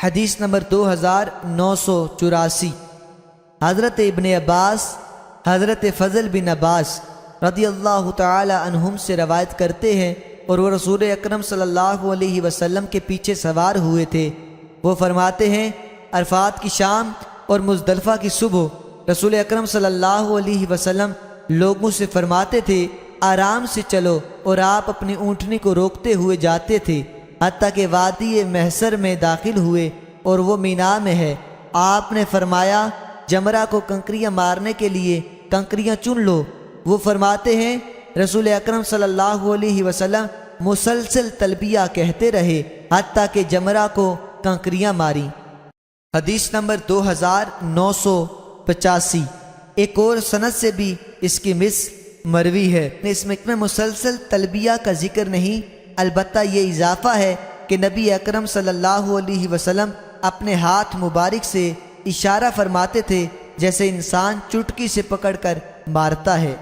حدیث نمبر 2984۔ حضرت ابن عباس حضرت فضل بن عباس رضی اللہ تعالی عنہم سے روایت کرتے ہیں، اور وہ رسول اکرم صلی اللہ علیہ وسلم کے پیچھے سوار ہوئے تھے۔ وہ فرماتے ہیں، عرفات کی شام اور مزدلفہ کی صبح رسول اکرم صلی اللہ علیہ وسلم لوگوں سے فرماتے تھے، آرام سے چلو، اور آپ اپنی اونٹنی کو روکتے ہوئے جاتے تھے، حتیٰ کہ وادی محسر میں داخل ہوئے اور وہ مینا میں ہے۔ آپ نے فرمایا، جمرہ کو کنکریاں مارنے کے لیے کنکریاں چن لو۔ وہ فرماتے ہیں، رسول اکرم صلی اللہ علیہ وسلم مسلسل تلبیہ کہتے رہے حتیٰ کہ جمرہ کو کنکریاں ماری۔ حدیث نمبر 2985۔ ایک اور سند سے بھی اس کی مثل مروی ہے، اس میں مسلسل تلبیہ کا ذکر نہیں، البتہ یہ اضافہ ہے کہ نبی اکرم صلی اللہ علیہ وسلم اپنے ہاتھ مبارک سے اشارہ فرماتے تھے جیسے انسان چٹکی سے پکڑ کر مارتا ہے۔